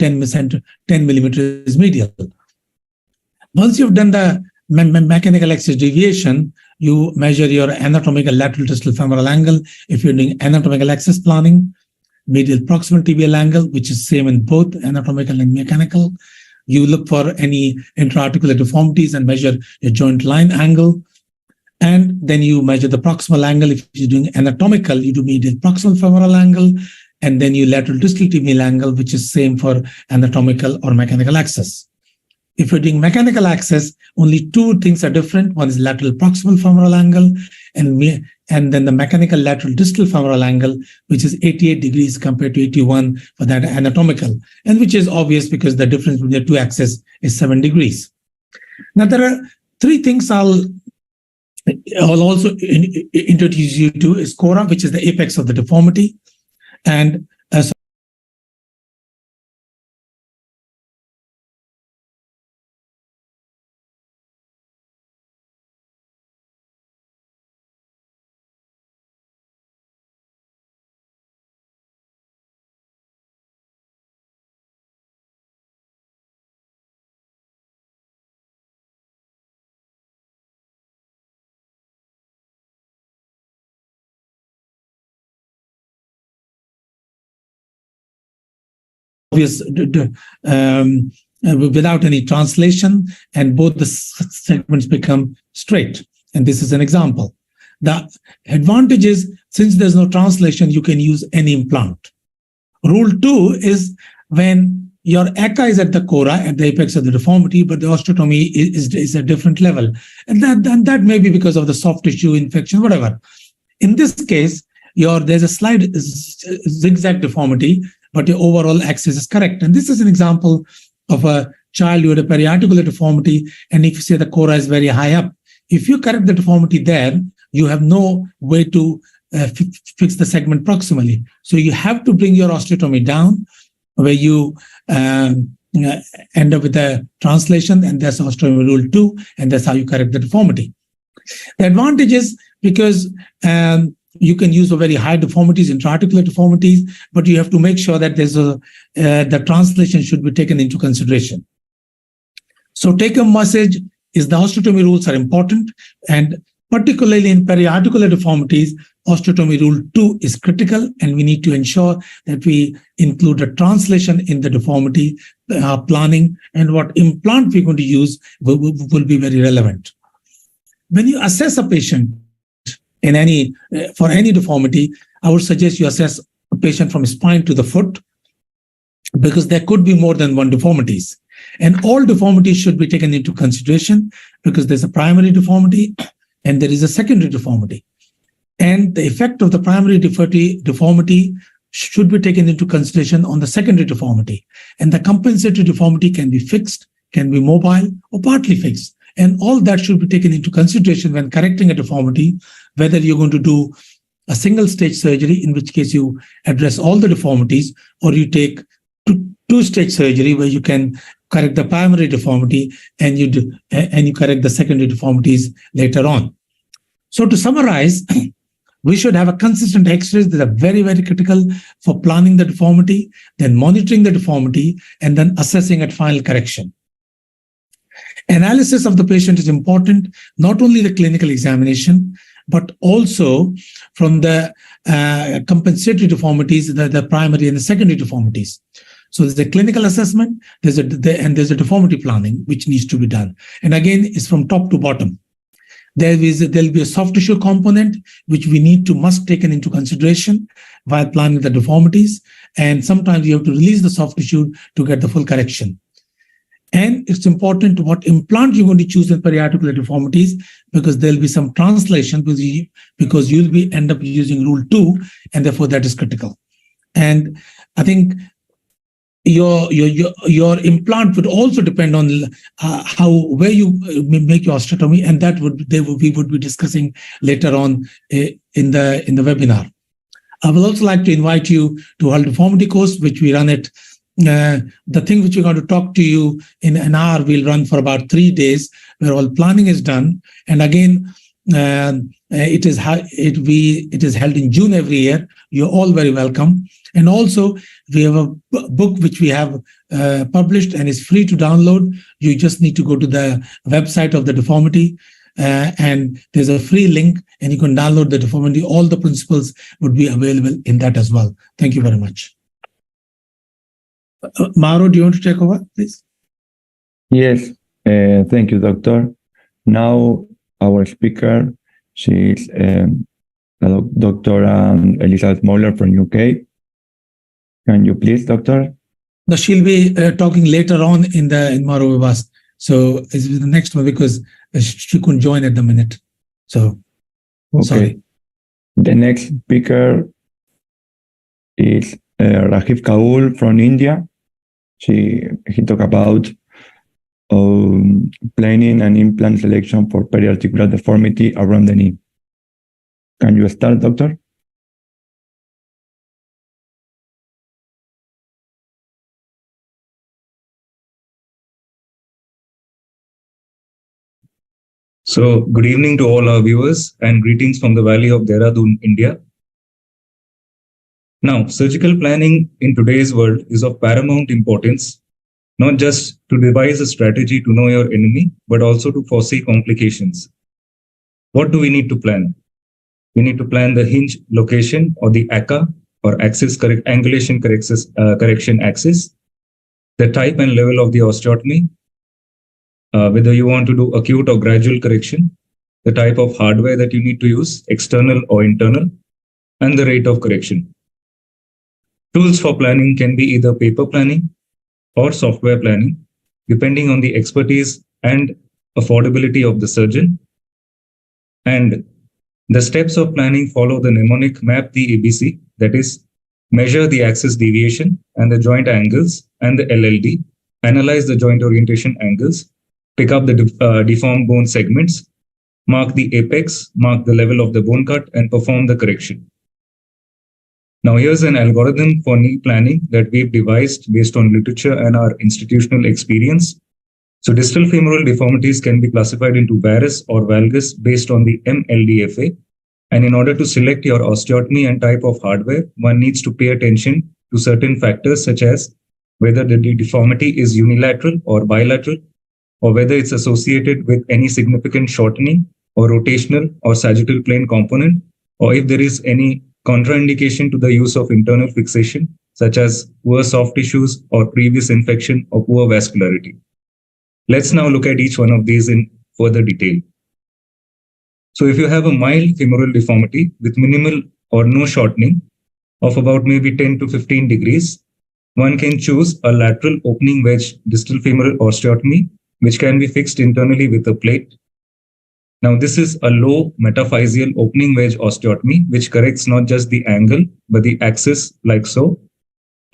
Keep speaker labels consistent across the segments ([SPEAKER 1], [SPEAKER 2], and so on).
[SPEAKER 1] 10 millimeters medial. Once you've done the mechanical axis deviation, you measure your anatomical lateral distal femoral angle. If you're doing anatomical axis planning, medial proximal tibial angle, which is same in both anatomical and mechanical. You look for any intra-articular deformities and measure your joint line angle. And then you measure the proximal angle. If you're doing anatomical, you do medial proximal femoral angle, and then you lateral distal tibial angle, which is same for anatomical or mechanical axis. If you're doing mechanical axis, only two things are different. One is lateral proximal femoral angle, and then the mechanical lateral distal femoral angle, which is 88 degrees compared to 81 for that anatomical, and which is obvious because the difference between the two axes is 7 degrees. Now, there are three things I'll also introduce you to is CORA, which is the apex of the deformity, and obvious without any translation, and both the segments become straight. And this is an example. The advantage is, since there's no translation, you can use any implant. Rule 2 is when your ACA is at the CORA, at the apex of the deformity, but the osteotomy is a different level. And that may be because of the soft tissue infection, whatever. In this case, there's a slight zigzag deformity, but your overall axis is correct. And this is an example of a child who had a periarticular deformity, and if you say the CORA is very high up, if you correct the deformity there, you have no way to fix the segment proximally. So you have to bring your osteotomy down, where you end up with a translation, and that's osteotomy rule 2, and that's how you correct the deformity. The advantage is because you can use a very high deformities, intra-articular deformities, but you have to make sure that there's the translation should be taken into consideration. So take-home message is the osteotomy rules are important, and particularly in periarticular deformities, osteotomy rule 2 is critical, and we need to ensure that we include a translation in the deformity planning, and what implant we're going to use will be very relevant. When you assess a patient for any deformity, I would suggest you assess a patient from spine to the foot, because there could be more than one deformities. And all deformities should be taken into consideration, because there's a primary deformity and there is a secondary deformity. And the effect of the primary deformity should be taken into consideration on the secondary deformity. And the compensatory deformity can be fixed, can be mobile, or partly fixed. And all that should be taken into consideration when correcting a deformity, whether you're going to do a single stage surgery, in which case you address all the deformities, or you take two-stage surgery where you can correct the primary deformity and you correct the secondary deformities later on. So to summarize, we should have a consistent X-rays that are very, very critical for planning the deformity, then monitoring the deformity, and then assessing at final correction. Analysis of the patient is important, not only the clinical examination, but also from the compensatory deformities, the primary and the secondary deformities. So there's a clinical assessment, there's a deformity planning which needs to be done. And again, it's from top to bottom. There'll be a soft tissue component which we must taken into consideration while planning the deformities. And sometimes you have to release the soft tissue to get the full correction. And it's important what implant you're going to choose in periarticular deformities, because there'll be some translation because you'll end up using rule 2, and therefore that is critical. And I think your implant would also depend on where you make your osteotomy, and that we would be discussing later on in the webinar. I will also like to invite you to our deformity course, which we run it. The thing which we're going to talk to you in an hour, we'll run for about 3 days, where all planning is done. And again, It is held in June every year. You're all very welcome. And also, we have a book which we have published and is free to download. You just need to go to the website of the deformity, and there's a free link, and you can download the deformity. All the principles would be available in that as well. Thank you very much. MAURO, do you want to take over, please?
[SPEAKER 2] Yes, thank you, doctor. Now, our speaker, she is Dr. Elizabeth Moulder from UK. Can you please, doctor?
[SPEAKER 1] No, she'll be talking later on in MAURO VIVAS. So it's the next one because she couldn't join at the minute. So,
[SPEAKER 2] okay.
[SPEAKER 1] Sorry.
[SPEAKER 2] The next speaker is RAJIV KAUL from India. He talked about planning and implant selection for periarticular deformity around the knee. Can you start, doctor?
[SPEAKER 3] So, good evening to all our viewers and greetings from the Valley of Dehradun, India. Now, surgical planning in today's world is of paramount importance, not just to devise a strategy to know your enemy, but also to foresee complications. What do we need to plan? We need to plan the hinge location or the ACA or angulation correction axis, the type and level of the osteotomy, whether you want to do acute or gradual correction, the type of hardware that you need to use, external or internal, and the rate of correction. Tools for planning can be either paper planning or software planning, depending on the expertise and affordability of the surgeon. And the steps of planning follow the mnemonic MAP the ABC, that is, measure the axis deviation and the joint angles and the LLD, analyze the joint orientation angles, pick up the deformed bone segments, mark the apex, mark the level of the bone cut, and perform the correction. Now, here's an algorithm for knee planning that we've devised based on literature and our institutional experience. So, distal femoral deformities can be classified into varus or valgus based on the MLDFA. And in order to select your osteotomy and type of hardware, one needs to pay attention to certain factors such as whether the deformity is unilateral or bilateral, or whether it's associated with any significant shortening or rotational or sagittal plane component, or if there is any contraindication to the use of internal fixation, such as poor soft tissues or previous infection or poor vascularity. Let's now look at each one of these in further detail. So if you have a mild femoral deformity with minimal or no shortening of about maybe 10 to 15 degrees, one can choose a lateral opening wedge distal femoral osteotomy, which can be fixed internally with a plate. Now, this is a low metaphyseal opening wedge osteotomy, which corrects not just the angle, but the axis like so.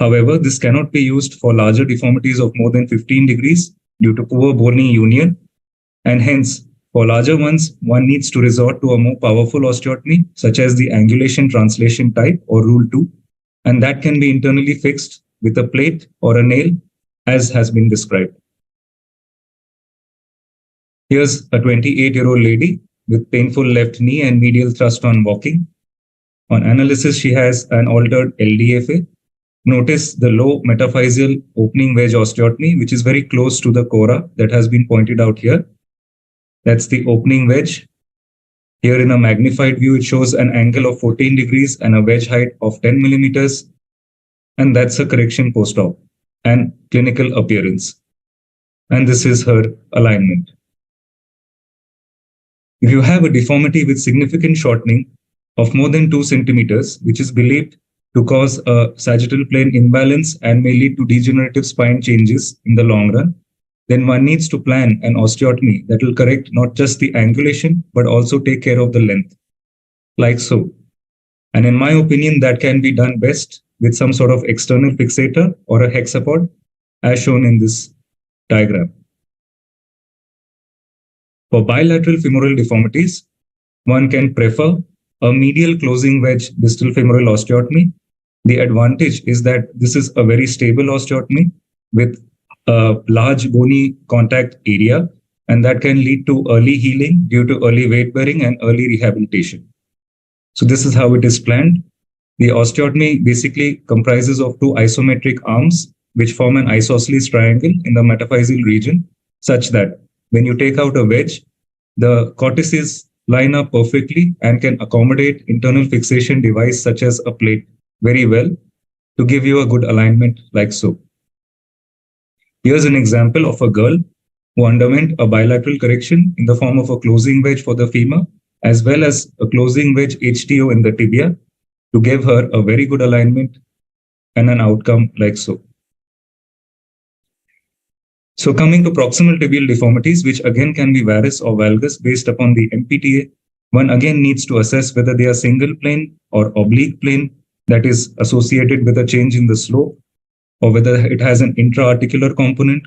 [SPEAKER 3] However, this cannot be used for larger deformities of more than 15 degrees due to poor bony union. And hence, for larger ones, one needs to resort to a more powerful osteotomy, such as the angulation translation type or Rule 2. And that can be internally fixed with a plate or a nail, as has been described. Here's a 28-year-old lady with painful left knee and medial thrust on walking. On analysis, she has an altered LDFA. Notice the low metaphyseal opening wedge osteotomy, which is very close to the cora that has been pointed out here. That's the opening wedge. Here in a magnified view, it shows an angle of 14 degrees and a wedge height of 10 millimeters. And that's a correction post-op and clinical appearance. And this is her alignment. If you have a deformity with significant shortening of more than 2 centimeters, which is believed to cause a sagittal plane imbalance and may lead to degenerative spine changes in the long run, then one needs to plan an osteotomy that will correct not just the angulation, but also take care of the length, like so. And in my opinion, that can be done best with some sort of external fixator or a hexapod, as shown in this diagram. For bilateral femoral deformities, one can prefer a medial closing wedge distal femoral osteotomy. The advantage is that this is a very stable osteotomy with a large bony contact area, and that can lead to early healing due to early weight bearing and early rehabilitation. So this is how it is planned. The osteotomy basically comprises of two isometric arms which form an isosceles triangle in the metaphyseal region, such that when you take out a wedge, the cortices line up perfectly and can accommodate internal fixation device such as a plate very well to give you a good alignment like so. Here's an example of a girl who underwent a bilateral correction in the form of a closing wedge for the femur as well as a closing wedge HTO in the tibia to give her a very good alignment and an outcome like so. So coming to proximal tibial deformities, which again can be varus or valgus based upon the MPTA, one again needs to assess whether they are single plane or oblique plane that is associated with a change in the slope, or whether it has an intra-articular component,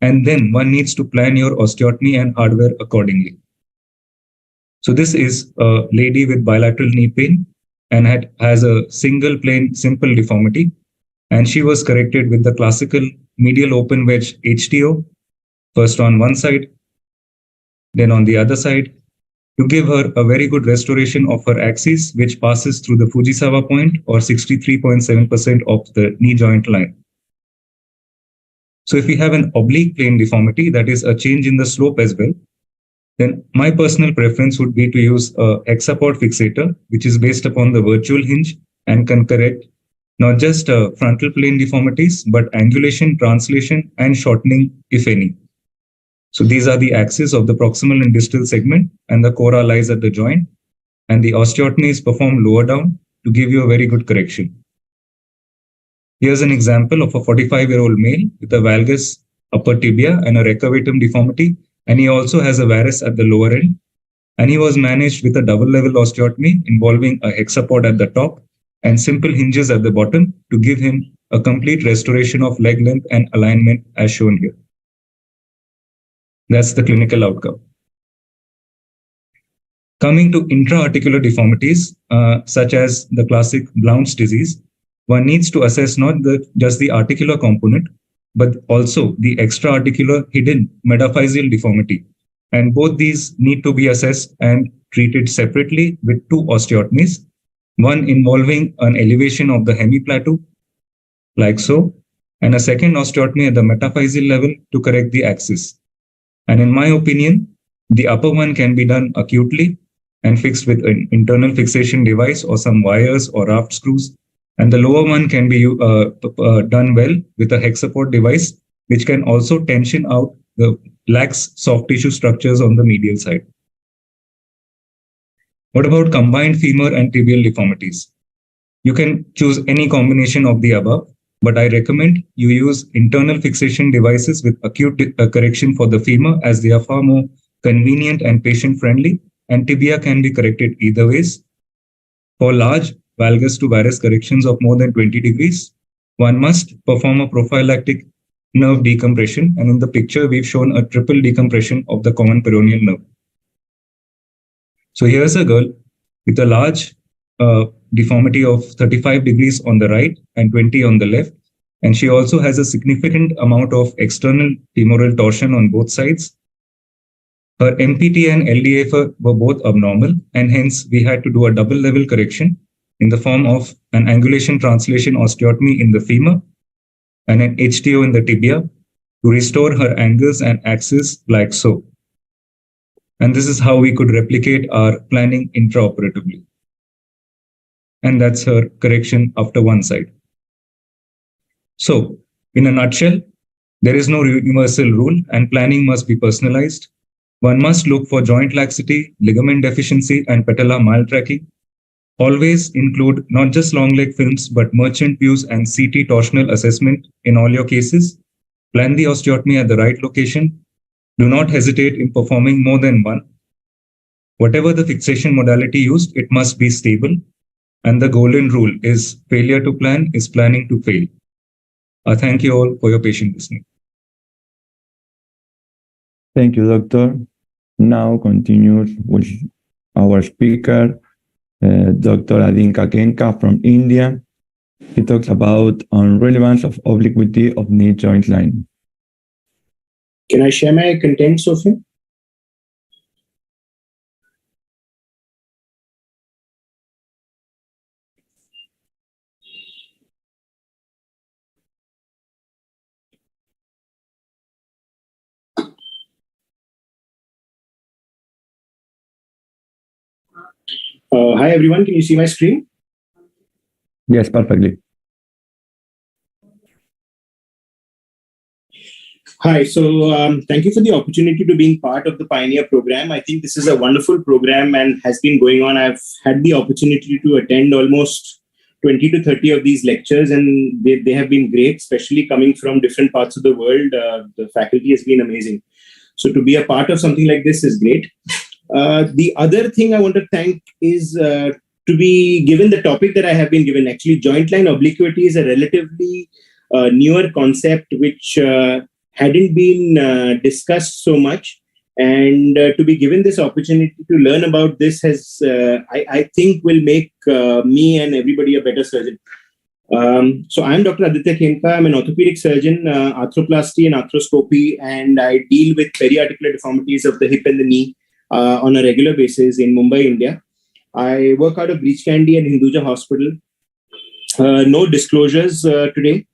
[SPEAKER 3] and then one needs to plan your osteotomy and hardware accordingly. So this is a lady with bilateral knee pain and has a single plane simple deformity, and she was corrected with the classical medial open wedge HTO, first on one side, then on the other side, to give her a very good restoration of her axis, which passes through the Fujisawa point or 63.7% of the knee joint line. So if we have an oblique plane deformity, that is a change in the slope as well, then my personal preference would be to use a hexapod fixator, which is based upon the virtual hinge and can correct not just frontal plane deformities, but angulation, translation, and shortening, if any. So these are the axes of the proximal and distal segment, and the cora lies at the joint, and the osteotomy is performed lower down to give you a very good correction. Here's an example of a 45-year-old male with a valgus upper tibia and a recurvatum deformity, and he also has a varus at the lower end, and he was managed with a double-level osteotomy involving a hexapod at the top and simple hinges at the bottom to give him a complete restoration of leg length and alignment as shown here. That's the clinical outcome. Coming to intra-articular deformities, such as the classic Blount's disease, one needs to assess not just the articular component, but also the extra-articular hidden metaphyseal deformity. And both these need to be assessed and treated separately with two osteotomies, one involving an elevation of the hemiplateau, like so, and a second osteotomy at the metaphyseal level to correct the axis. And in my opinion, the upper one can be done acutely and fixed with an internal fixation device or some wires or raft screws, and the lower one can be done well with a hexapod device, which can also tension out the lax soft tissue structures on the medial side. What about combined femur and tibial deformities? You can choose any combination of the above, but I recommend you use internal fixation devices with acute correction for the femur, as they are far more convenient and patient-friendly, and tibia can be corrected either ways. For large valgus to varus corrections of more than 20 degrees, one must perform a prophylactic nerve decompression, and in the picture we've shown a triple decompression of the common peroneal nerve. So here's a girl with a large deformity of 35 degrees on the right and 20 on the left, and she also has a significant amount of external femoral torsion on both sides. Her MPT and LDA were both abnormal, and hence we had to do a double level correction in the form of an angulation translation osteotomy in the femur and an HTO in the tibia to restore her angles and axis like so. And this is how we could replicate our planning intraoperatively. And that's her correction after one side. So, in a nutshell, there is no universal rule and planning must be personalized. One must look for joint laxity, ligament deficiency, and patella maltracking. Always include not just long leg films, but merchant views and CT torsional assessment in all your cases. Plan the osteotomy at the right location. Do not hesitate in performing more than one. Whatever the fixation modality used, it must be stable. And the golden rule is failure to plan is planning to fail. Thank you all for your patient listening.
[SPEAKER 2] Thank you, Doctor. Now continues with our speaker, Dr. KHEMKA from India. He talks about relevance of obliquity of knee joint line.
[SPEAKER 4] Can I share my content, Sophie? Hi everyone, can you see my screen?
[SPEAKER 2] Yes, perfectly.
[SPEAKER 4] Hi, so thank you for the opportunity to being part of the Pioneer program. I think this is a wonderful program and has been going on. I've had the opportunity to attend almost 20 to 30 of these lectures, and they have been great, especially coming from different parts of the world. The faculty has been amazing. So to be a part of something like this is great. The other thing I want to thank is to be given the topic that I have been given. Actually, joint line obliquity is a relatively newer concept which hadn't been discussed so much. And to be given this opportunity to learn about this has, I think, will make me and everybody a better surgeon. So I'm Dr. ADITYA KHEMKA. I'm an orthopedic surgeon, arthroplasty and arthroscopy, and I deal with periarticular deformities of the hip and the knee on a regular basis in Mumbai, India. I work out of Breach Candy and Hinduja Hospital. No disclosures today.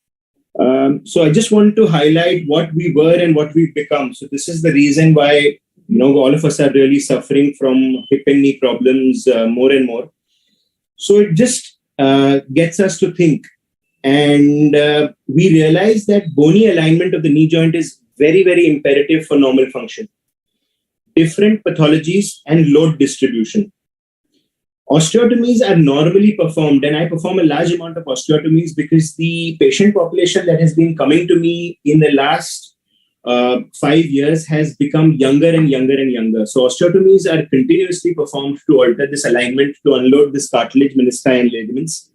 [SPEAKER 4] So I just want to highlight what we were and what we've become. So this is the reason why, all of us are really suffering from hip and knee problems more and more. So it just gets us to think. And we realize that bony alignment of the knee joint is very, very imperative for normal function. Different pathologies and load distribution. Osteotomies are normally performed, and I perform a large amount of osteotomies because the patient population that has been coming to me in the last 5 years has become younger and younger and younger. So osteotomies are continuously performed to alter this alignment, to unload this cartilage, menisci, and ligaments.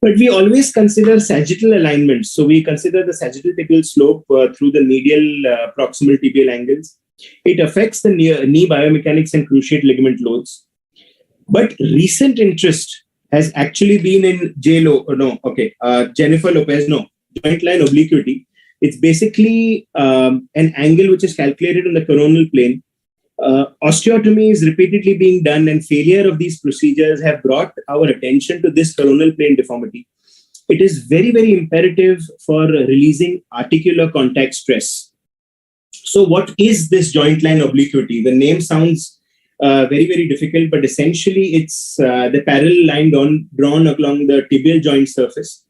[SPEAKER 4] But we always consider sagittal alignment. So we consider the sagittal tibial slope through the medial proximal tibial angles. It affects the knee biomechanics and cruciate ligament loads. But recent interest has actually been in Jennifer Lopez, joint line obliquity. It's basically an angle which is calculated on the coronal plane. Osteotomy is repeatedly being done, and failure of these procedures have brought our attention to this coronal plane deformity. It is very, very imperative for releasing articular contact stress. So what is this joint line obliquity? The name sounds very, very difficult, but essentially it's the parallel line drawn along the tibial joint surface,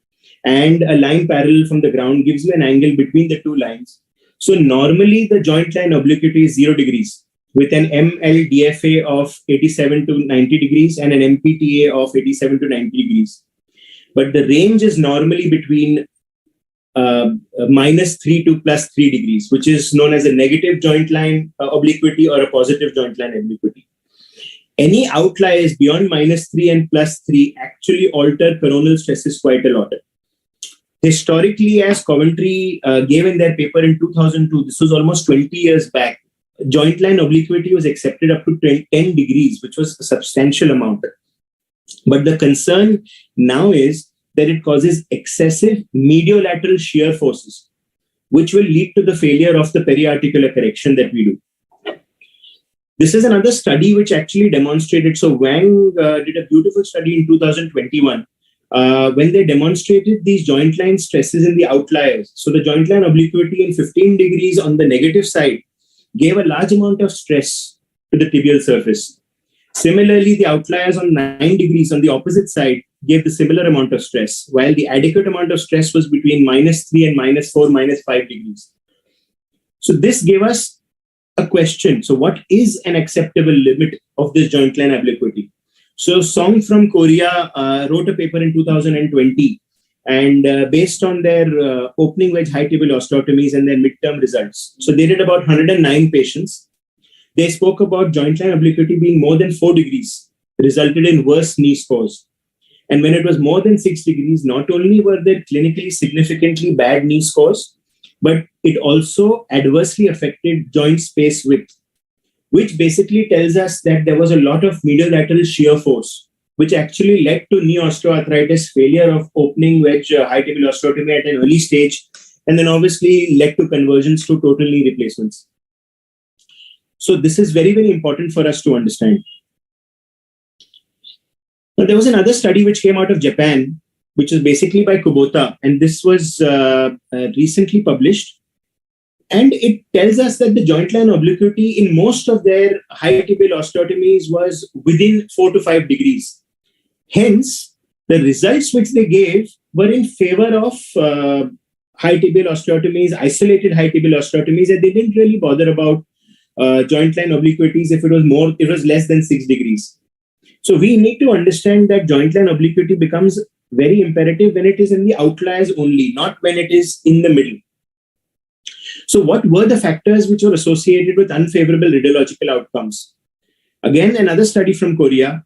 [SPEAKER 4] and a line parallel from the ground gives you an angle between the two lines. So normally the joint line obliquity is 0 degrees with an MLDFA of 87 to 90 degrees and an MPTA of 87 to 90 degrees. But the range is normally between -3 to +3 degrees, which is known as a negative joint line obliquity or a positive joint line obliquity. Any outliers beyond -3 and +3 actually alter coronal stresses quite a lot. Historically, as Coventry gave in their paper in 2002, this was almost 20 years back, joint line obliquity was accepted up to 10 degrees, which was a substantial amount. But the concern now is that it causes excessive mediolateral shear forces, which will lead to the failure of the periarticular correction that we do. This is another study which actually demonstrated. So Wang did a beautiful study in 2021 when they demonstrated these joint line stresses in the outliers. So the joint line obliquity in 15 degrees on the negative side gave a large amount of stress to the tibial surface. Similarly, the outliers on 9 degrees on the opposite side gave the similar amount of stress, while the adequate amount of stress was between -3 and -4, -5 degrees. So this gave us a question. So what is an acceptable limit of this joint line obliquity? So Song from Korea wrote a paper in 2020, and based on their opening wedge high tibial osteotomies and their midterm results. So they did about 109 patients. They spoke about joint line obliquity being more than 4 degrees, resulted in worse knee scores. And when it was more than 6 degrees, not only were there clinically significantly bad knee scores, but it also adversely affected joint space width, which basically tells us that there was a lot of mediolateral shear force, which actually led to knee osteoarthritis, failure of opening wedge high tibial osteotomy at an early stage, and then obviously led to conversions to total knee replacements. So this is very, very important for us to understand. Now, there was another study which came out of Japan, which is basically by Kubota, and this was recently published. And it tells us that the joint line obliquity in most of their high tibial osteotomies was within 4 to 5 degrees. Hence, the results which they gave were in favor of high tibial osteotomies, isolated high tibial osteotomies, and they didn't really bother about joint line obliquities if it was less than 6 degrees. So we need to understand that joint line obliquity becomes very imperative when it is in the outliers only, not when it is in the middle. So what were the factors which were associated with unfavorable radiological outcomes? Again, another study from Korea,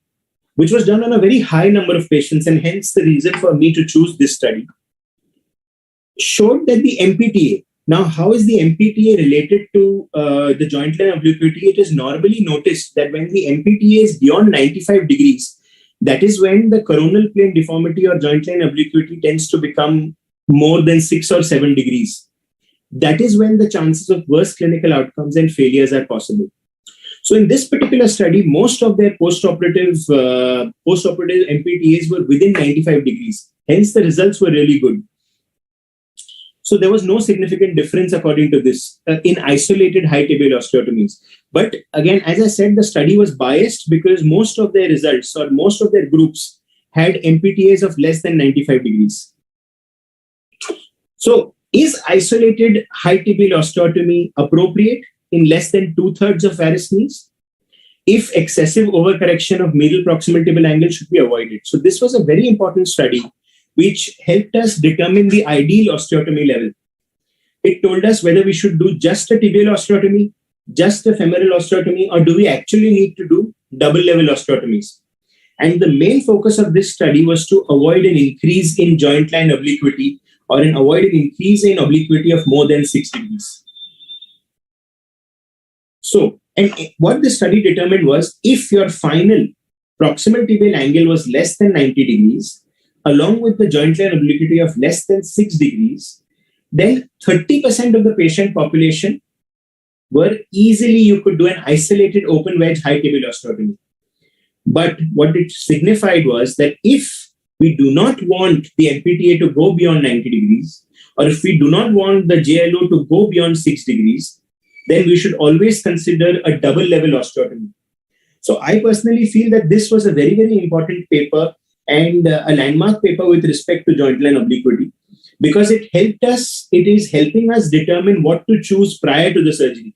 [SPEAKER 4] which was done on a very high number of patients, and hence the reason for me to choose this study, showed that the MPTA, now how is the MPTA related to the joint line obliquity? It is normally noticed that when the MPTA is beyond 95 degrees, that is when the coronal plane deformity or joint line obliquity tends to become more than 6 or 7 degrees. That is when the chances of worse clinical outcomes and failures are possible. So in this particular study, most of their postoperative MPTAs were within 95 degrees. Hence, the results were really good. So there was no significant difference according to this in isolated high tibial osteotomies. But again, as I said, the study was biased because most of their results or most of their groups had MPTAs of less than 95 degrees. So is isolated high tibial osteotomy appropriate in less than 2/3 of varus knees? If excessive overcorrection of medial proximal tibial angle should be avoided. So this was a very important study which helped us determine the ideal osteotomy level. It told us whether we should do just a tibial osteotomy, just a femoral osteotomy, or do we actually need to do double level osteotomies. And the main focus of this study was to avoid an increase in joint line obliquity or avoid an increase in obliquity of more than 6 degrees. So, and what the study determined was if your final proximal tibial angle was less than 90 degrees, along with the joint line obliquity of less than 6 degrees, then 30% of the patient population were easily, you could do an isolated open wedge high tibial osteotomy. But what it signified was that if we do not want the MPTA to go beyond 90 degrees, or if we do not want the JLO to go beyond 6 degrees, then we should always consider a double level osteotomy. So I personally feel that this was a very, very important paper and a landmark paper with respect to joint line obliquity, because it is helping us determine what to choose prior to the surgery.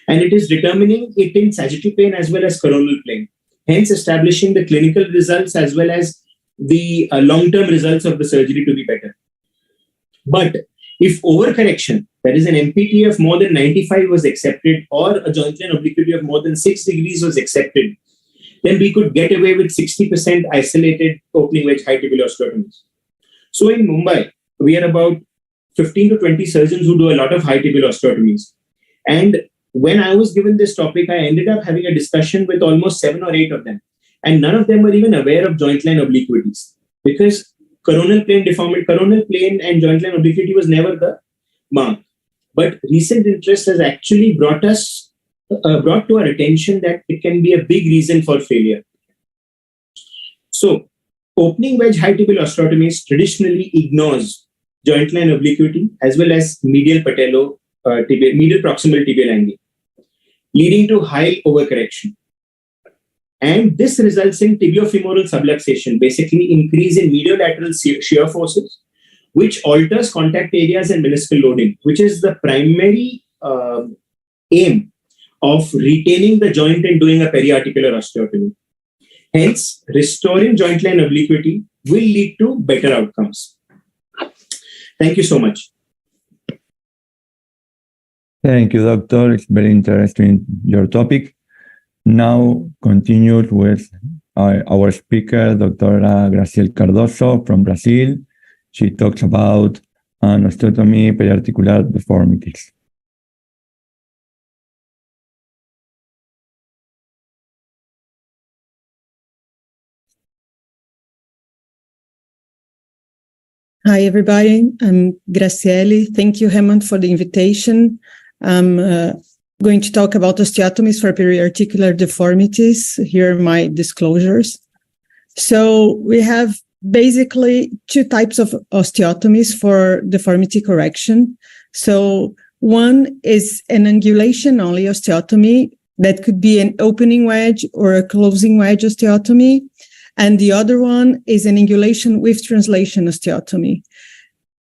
[SPEAKER 4] And it is determining it in sagittal plane as well as coronal plane, hence establishing the clinical results as well as the long-term results of the surgery to be better. But if overcorrection, that is an MPTA of more than 95 was accepted, or a joint line obliquity of more than 6 degrees was accepted, then we could get away with 60% isolated opening wedge high tibial osteotomies. So in Mumbai, we are about 15 to 20 surgeons who do a lot of high tibial osteotomies. And when I was given this topic, I ended up having a discussion with almost 7 or 8 of them. And none of them were even aware of joint line obliquities, because coronal plane and joint line obliquity was never the mark. But recent interest has actually brought to our attention that it can be a big reason for failure. So, opening wedge high tibial osteotomies traditionally ignores joint line obliquity as well as medial proximal tibial angle, leading to high overcorrection. And this results in tibiofemoral subluxation, basically increase in mediolateral shear forces, which alters contact areas and meniscal loading, which is the primary aim of retaining the joint and doing a periarticular osteotomy. Hence, restoring joint line obliquity will lead to better outcomes. Thank you so much.
[SPEAKER 2] Thank you, doctor. It's very interesting, your topic. Now, continue with our speaker, Dr. Gracielle Cardoso from Brazil. She talks about an osteotomy, periarticular deformities.
[SPEAKER 5] Hi, everybody. I'm Gracielle. Thank you, HEMANT, for the invitation. I'm going to talk about osteotomies for periarticular deformities. Here are my disclosures. So we have basically 2 types of osteotomies for deformity correction. So one is an angulation-only osteotomy that could be an opening wedge or a closing wedge osteotomy. And the other one is an angulation with translation osteotomy.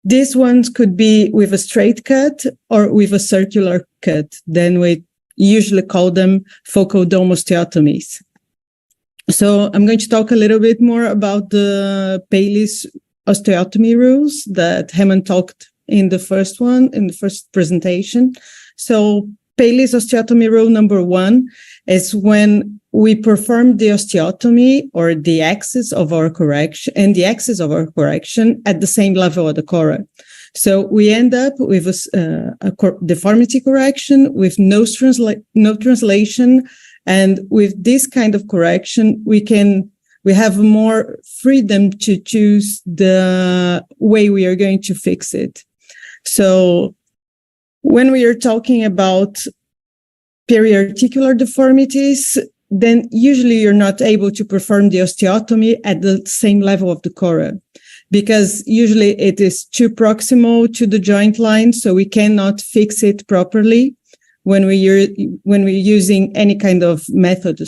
[SPEAKER 5] These ones could be with a straight cut or with a circular cut. Then we usually call them focal dome osteotomies. So I'm going to talk a little bit more about the Paley's osteotomy rules that HEMANT talked in the first presentation. So Paley's osteotomy rule number 1 is when we perform the osteotomy or the axis of our correction and the axis of our correction at the same level of the corra. So we end up with a deformity correction with no translation. And with this kind of correction, we have more freedom to choose the way we are going to fix it. So when we are talking about periarticular deformities, then usually you're not able to perform the osteotomy at the same level of the corra, because usually it is too proximal to the joint line, so we cannot fix it properly when we're using any kind of method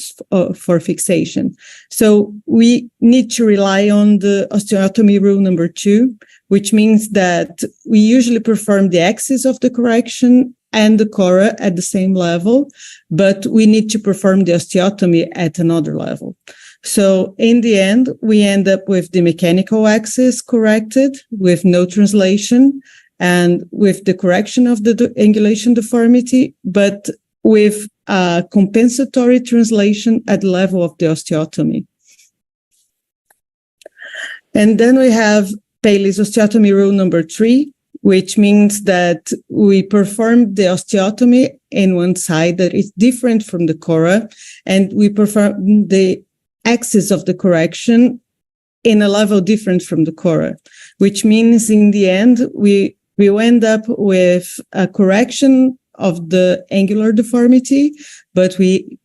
[SPEAKER 5] for fixation. So we need to rely on the osteotomy rule number 2, which means that we usually perform the axis of the correction and the corra at the same level, but we need to perform the osteotomy at another level. So in the end, we end up with the mechanical axis corrected with no translation and with the correction of the angulation deformity, but with a compensatory translation at the level of the osteotomy. And then we have Paley's osteotomy rule number 3, which means that we perform the osteotomy in one side that is different from the corra, and we perform the axis of the correction in a level different from the corra, which means in the end, we end up with a correction of the angular deformity, but we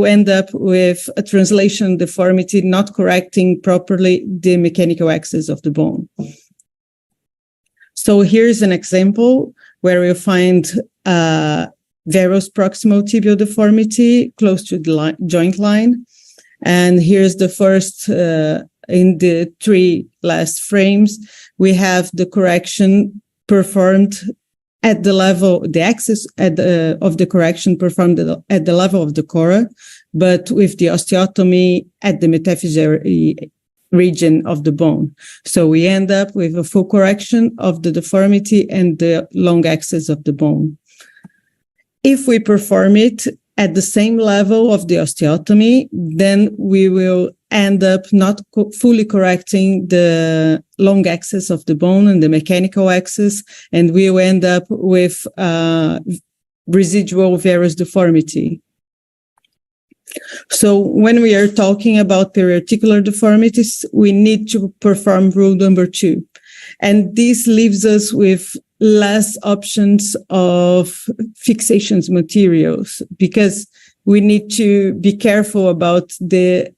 [SPEAKER 5] end up with a translation deformity not correcting properly the mechanical axis of the bone. So here's an example where we find varus proximal tibial deformity close to the joint line. And here's the first, in the 3 last frames, we have the correction performed at the level, the axis of the correction performed at the level of the corra, but with the osteotomy at the metaphyseal region of the bone. So we end up with a full correction of the deformity and the long axis of the bone. If we perform it at the same level of the osteotomy, then we will end up not fully correcting the long axis of the bone and the mechanical axis, and we will end up with residual varus deformity. So when we are talking about periarticular deformities, we need to perform rule number 2. And this leaves us with less options of fixations materials, because we need to be careful about the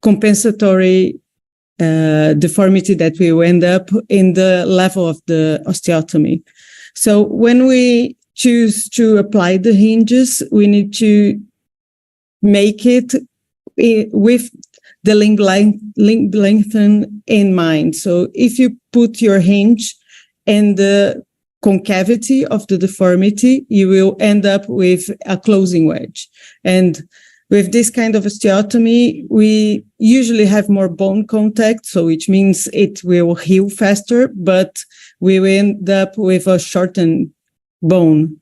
[SPEAKER 5] compensatory deformity that we will end up in the level of the osteotomy. So when we choose to apply the hinges, we need to make it with the limb length in mind. So if you put your hinge in the concavity of the deformity, you will end up with a closing wedge. And with this kind of osteotomy, we usually have more bone contact, so which means it will heal faster, but we will end up with a shortened bone.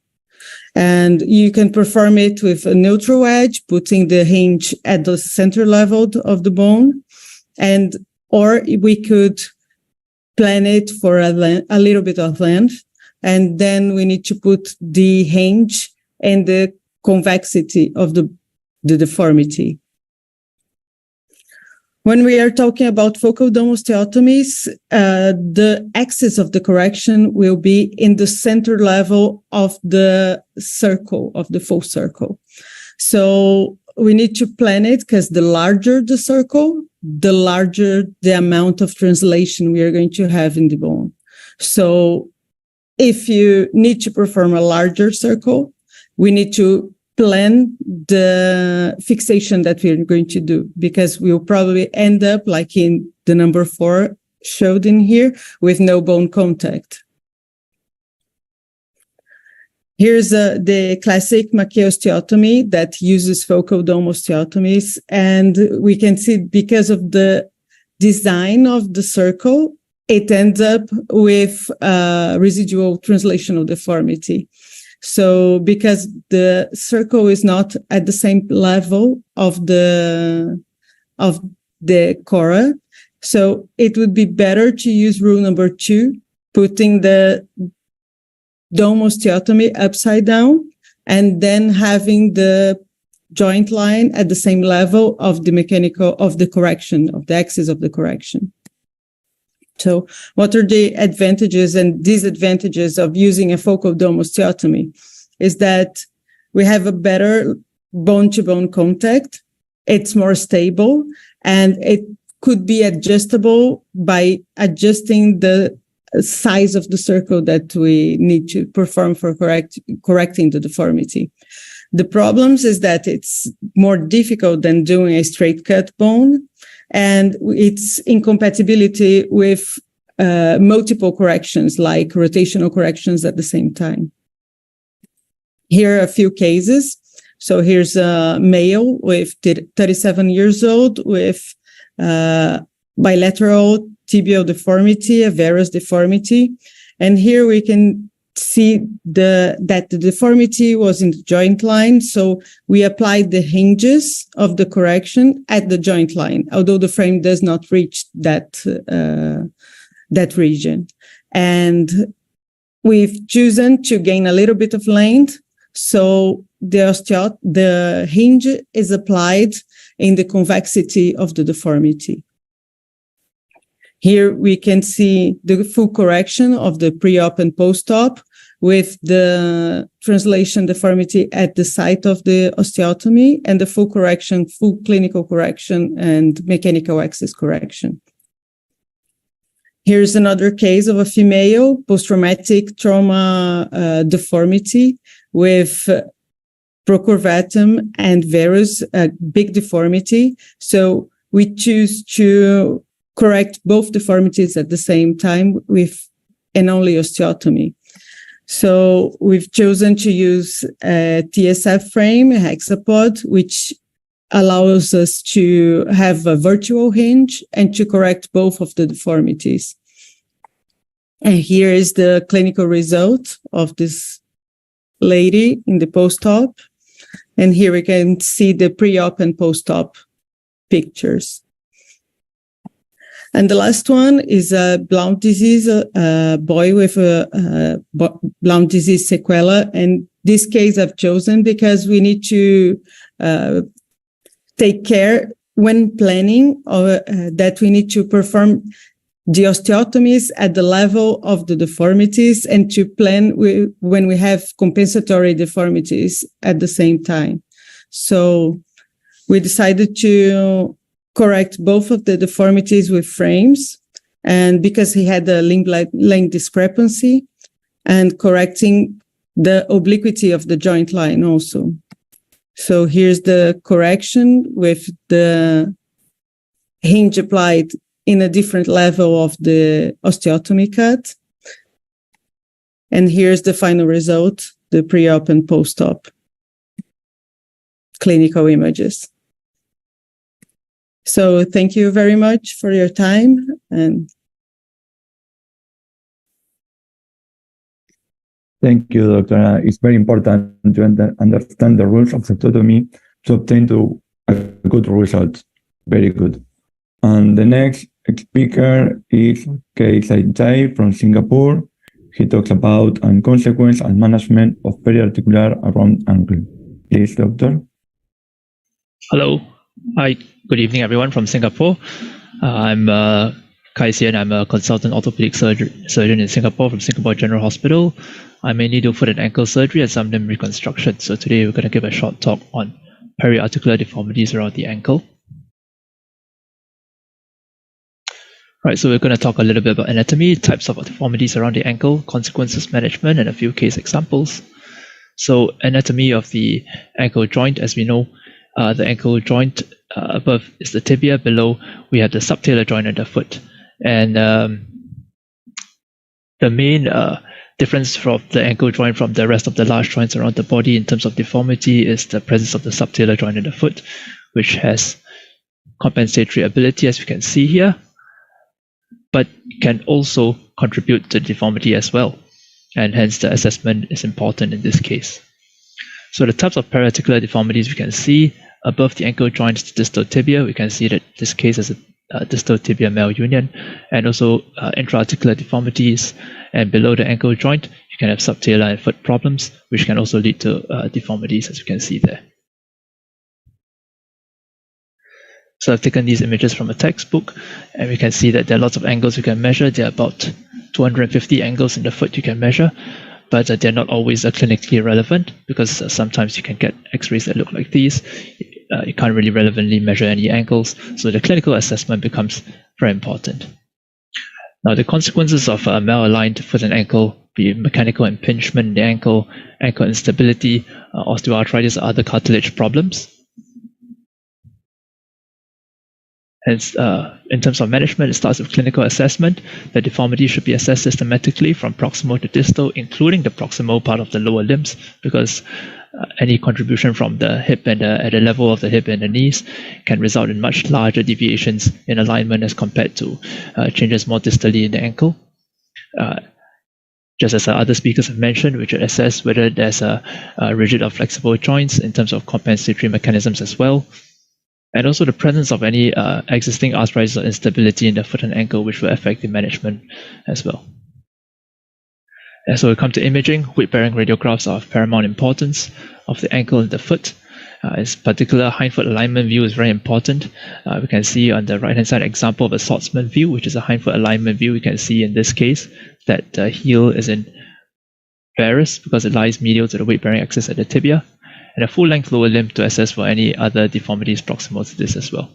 [SPEAKER 5] And you can perform it with a neutral wedge, putting the hinge at the center level of the bone, or we could plan it for a little bit of length, and then we need to put the hinge and the convexity of the deformity. When we are talking about focal dome osteotomies, the axis of the correction will be in the center level of the circle, of the full circle. So we need to plan it, because the larger the circle, the larger the amount of translation we are going to have in the bone. So if you need to perform a larger circle, we need to plan the fixation that we're going to do, because we'll probably end up like in the number 4 showed in here with no bone contact. Here's the classic Maquet osteotomy that uses focal dome osteotomies. And we can see because of the design of the circle, it ends up with residual translational deformity. So because the circle is not at the same level of the cora, so it would be better to use rule number 2, putting the dome osteotomy upside down and then having the joint line at the same level of the mechanical of the correction, of the axis of the correction. So what are the advantages and disadvantages of using a focal dome osteotomy? Is that we have a better bone-to-bone contact, it's more stable, and it could be adjustable by adjusting the size of the circle that we need to perform for correcting the deformity. The problems is that it's more difficult than doing a straight cut bone, and it's incompatibility with multiple corrections, like rotational corrections at the same time. Here are a few cases. So here's a male with 37 years old with bilateral tibial deformity, a varus deformity. And here we can see that the deformity was in the joint line. So we applied the hinges of the correction at the joint line, although the frame does not reach that region. And we've chosen to gain a little bit of length. So the hinge is applied in the convexity of the deformity. Here we can see the full correction of the pre-op and post-op with the translation deformity at the site of the osteotomy and the full correction, full clinical correction and mechanical axis correction. Here's another case of a female post-traumatic trauma deformity with procurvatum and varus, a big deformity. So we choose to correct both deformities at the same time with an only osteotomy. So we've chosen to use a TSF frame, a hexapod, which allows us to have a virtual hinge and to correct both of the deformities. And here is the clinical result of this lady in the post-op. And here we can see the pre-op and post-op pictures. And the last one is a Blount disease, a boy with a Blount disease sequela. And this case I've chosen because we need to take care when planning that we need to perform the osteotomies at the level of the deformities and to plan when we have compensatory deformities at the same time. So we decided to correct both of the deformities with frames, and because he had a limb length discrepancy, and correcting the obliquity of the joint line also. So here's the correction with the hinge applied in a different level of the osteotomy cut. And here's the final result, the pre-op and post-op clinical images. So thank you very much for your time. And
[SPEAKER 2] thank you, Doctor. It's very important to understand the rules of osteotomy to obtain a good result. Very good. And the next speaker is KAE SIAN TAY from Singapore. He talks about consequence and management of periarticular around ankle. Please, Doctor.
[SPEAKER 6] Hello. Hi. Good evening, everyone from Singapore. I'm KAE SIAN. I'm a consultant orthopedic surgeon in Singapore from Singapore General Hospital. I mainly do foot and ankle surgery and some limb reconstruction. So today we're going to give a short talk on periarticular deformities around the ankle. Right, so we're going to talk a little bit about anatomy, types of deformities around the ankle, consequences management, and a few case examples. So anatomy of the ankle joint, as we know, the ankle joint above is the tibia, below we have the subtalar joint of the foot. And the main difference from the ankle joint from the rest of the large joints around the body in terms of deformity is the presence of the subtalar joint of the foot, which has compensatory ability, as you can see here, but can also contribute to deformity as well. And hence the assessment is important in this case. So the types of periarticular deformities we can see above the ankle joint is the distal tibia. We can see that this case is a distal tibia malunion, and also intra-articular deformities. And below the ankle joint, you can have subtalar and foot problems, which can also lead to deformities, as you can see there. So I've taken these images from a textbook, and we can see that there are lots of angles you can measure. There are about 250 angles in the foot you can measure, but they're not always clinically relevant, because sometimes you can get x-rays that look like these. You can't really relevantly measure any angles, so the clinical assessment becomes very important. Now, the consequences of malaligned foot and ankle, be it mechanical impingement in the ankle, ankle instability, osteoarthritis, or other cartilage problems. Hence, in terms of management, it starts with clinical assessment. The deformity should be assessed systematically from proximal to distal, including the proximal part of the lower limbs, because any contribution from the hip and at the level of the hip and the knees can result in much larger deviations in alignment as compared to changes more distally in the ankle. Just as other speakers have mentioned, we should assess whether there's a rigid or flexible joints in terms of compensatory mechanisms as well. And also the presence of any existing arthritis or instability in the foot and ankle, which will affect the management as well. And so we come to imaging. Weight-bearing radiographs are of paramount importance of the ankle and the foot. Its particular hindfoot alignment view is very important. We can see on the right-hand side example of a Saltzman view, which is a hindfoot alignment view. We can see in this case that the heel is in varus because it lies medial to the weight-bearing axis at the tibia, and a full-length lower limb to assess for any other deformities proximal to this as well.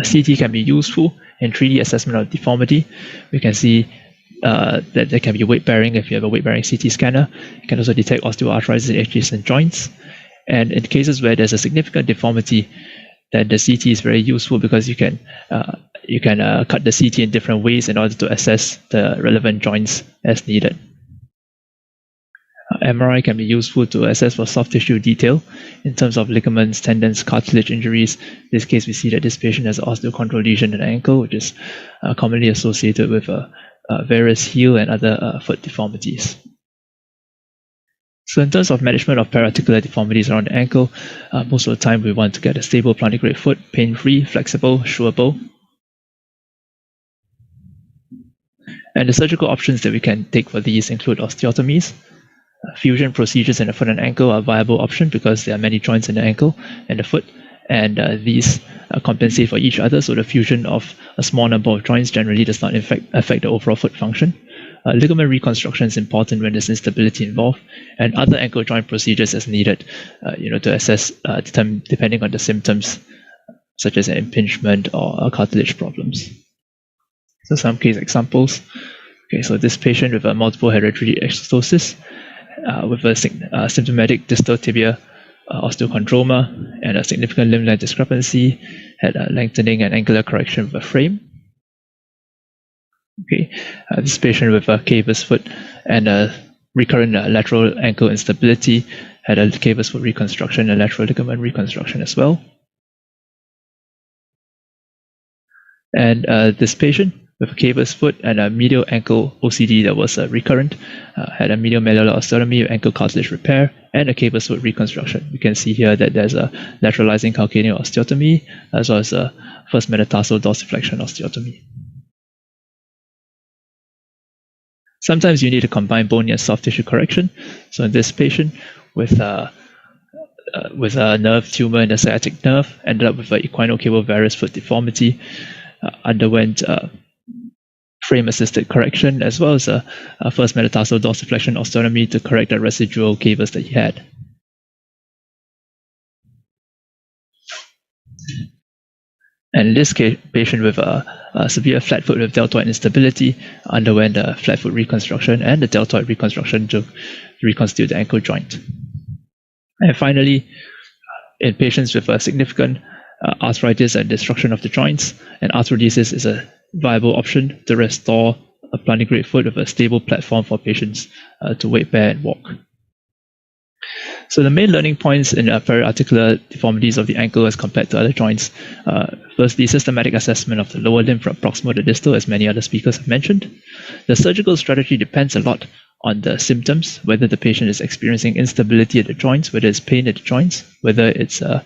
[SPEAKER 6] A CT can be useful in 3D assessment of deformity. We can see that there can be weight-bearing if you have a weight-bearing CT scanner. You can also detect osteoarthritis in adjacent joints. And in cases where there's a significant deformity, then the CT is very useful because you can cut the CT in different ways in order to assess the relevant joints as needed. MRI can be useful to assess for soft tissue detail in terms of ligaments, tendons, cartilage injuries. In this case, we see that this patient has an osteochondral lesion in the ankle, which is commonly associated with a varus heel and other foot deformities. So in terms of management of periarticular deformities around the ankle, most of the time we want to get a stable plantigrade foot, pain-free, flexible, chewable. And the surgical options that we can take for these include osteotomies. Fusion procedures in the foot and ankle are a viable option because there are many joints in the ankle and the foot, and these compensate for each other. So the fusion of a small number of joints generally does not affect the overall foot function. Ligament reconstruction is important when there's instability involved, and other ankle joint procedures as needed, to assess depending on the symptoms, such as impingement or cartilage problems. So some case examples. Okay, so this patient with a multiple hereditary exostosis, with a symptomatic distal tibia osteochondroma and a significant limb length discrepancy, had a lengthening and angular correction of a frame. Okay, this patient with a cavus foot and a recurrent lateral ankle instability had a cavus foot reconstruction and lateral ligament reconstruction as well. And this patient with a cavus foot and a medial ankle OCD that was recurrent, had a medial malleolar osteotomy, ankle cartilage repair, and a cavus foot reconstruction. You can see here that there's a lateralizing calcaneal osteotomy, as well as a first metatarsal dorsiflexion osteotomy. Sometimes you need to combine bony and soft tissue correction. So in this patient with a nerve tumor in the sciatic nerve, ended up with an equinocable varus foot deformity, underwent frame-assisted correction, as well as a first metatarsal dorsiflexion osteotomy to correct the residual cavus that he had. And in this case, patient with a severe flat foot with deltoid instability underwent a flat foot reconstruction and the deltoid reconstruction to reconstitute the ankle joint. And finally, in patients with a significant arthritis and destruction of the joints, and arthrodesis is a viable option to restore a plantigrade foot with a stable platform for patients to weight bear and walk. So the main learning points in periarticular deformities of the ankle as compared to other joints. Firstly, systematic assessment of the lower limb from proximal to distal, as many other speakers have mentioned. The surgical strategy depends a lot on the symptoms, whether the patient is experiencing instability at the joints, whether it's pain at the joints, whether it's a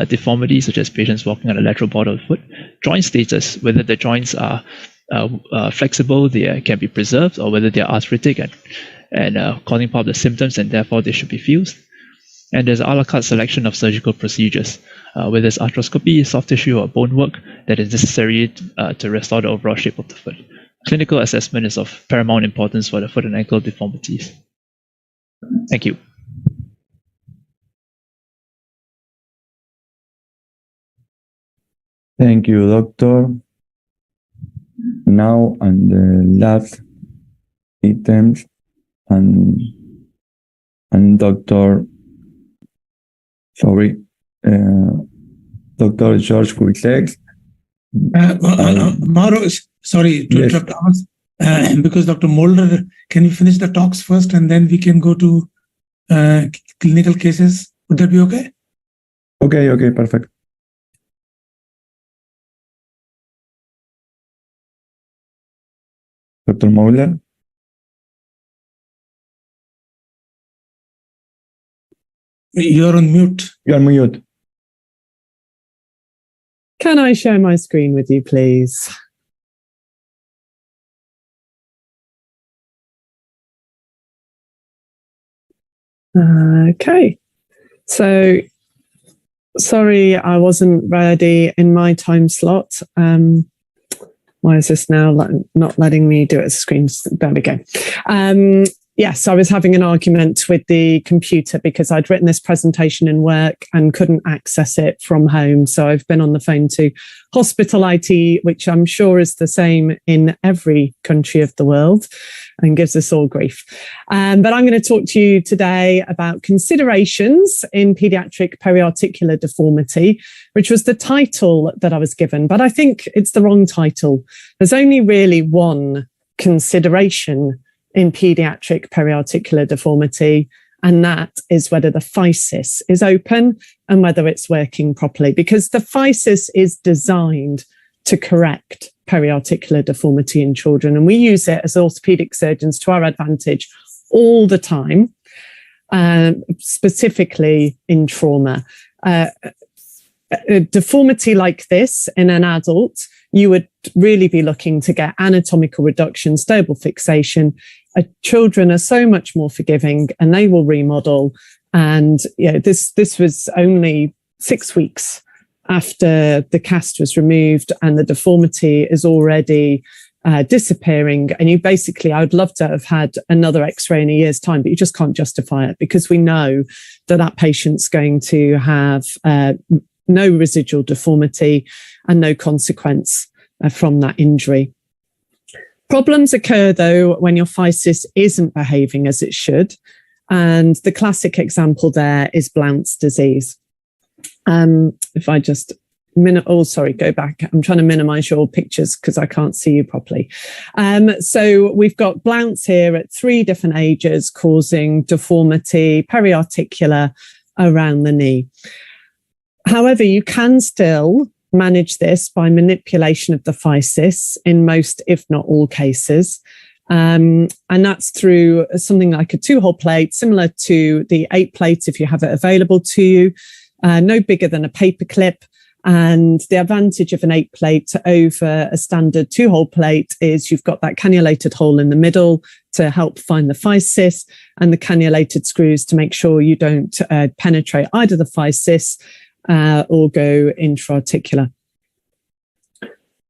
[SPEAKER 6] deformity such as patients walking on the lateral border of the foot, joint status, whether the joints are flexible, they can be preserved, or whether they are arthritic and causing part of the symptoms and therefore they should be fused. And there's a la carte selection of surgical procedures, whether it's arthroscopy, soft tissue, or bone work that is necessary to restore the overall shape of the foot. Clinical assessment is of paramount importance for the foot and ankle deformities. Thank you.
[SPEAKER 2] Thank you, doctor. Now, on the last items, and Dr. Dr. George KUBICEK.
[SPEAKER 1] MAURO, sorry to interrupt us, because Dr. Moulder, can you finish the talks first and then we can go to clinical cases? Would that be okay?
[SPEAKER 2] Okay, perfect. Dr. Moulder?
[SPEAKER 1] You're on mute.
[SPEAKER 2] You are mute.
[SPEAKER 7] Can I share my screen with you, please? Okay. So, sorry, I wasn't ready in my time slot. Why is this now not letting me do it as a screen? There we go. Yes, I was having an argument with the computer because I'd written this presentation in work and couldn't access it from home. So I've been on the phone to hospital IT, which I'm sure is the same in every country of the world and gives us all grief. But I'm going to talk to you today about considerations in pediatric periarticular deformity, which was the title that I was given. But I think it's the wrong title. There's only really one consideration in pediatric periarticular deformity, and that is whether the physis is open and whether it's working properly, because the physis is designed to correct periarticular deformity in children, and we use it as orthopedic surgeons to our advantage all the time, specifically in trauma. A deformity like this in an adult, you would really be looking to get anatomical reduction, stable fixation. Children are so much more forgiving and they will remodel. And this was only 6 weeks after the cast was removed and the deformity is already disappearing. And you basically, I would love to have had another X-ray in a year's time, but you just can't justify it because we know that patient's going to have no residual deformity and no consequence from that injury. Problems occur, though, when your physis isn't behaving as it should. And the classic example there is Blount's disease. If I just go back. I'm trying to minimize your pictures because I can't see you properly. So we've got Blount's here at 3 different ages causing deformity, periarticular around the knee. However, you can still manage this by manipulation of the physis in most, if not all cases. And that's through something like a 2-hole plate, similar to the 8 plates if you have it available to you, no bigger than a paper clip. And the advantage of an 8 plate over a standard 2-hole plate is you've got that cannulated hole in the middle to help find the physis and the cannulated screws to make sure you don't penetrate either the physis or go intra-articular.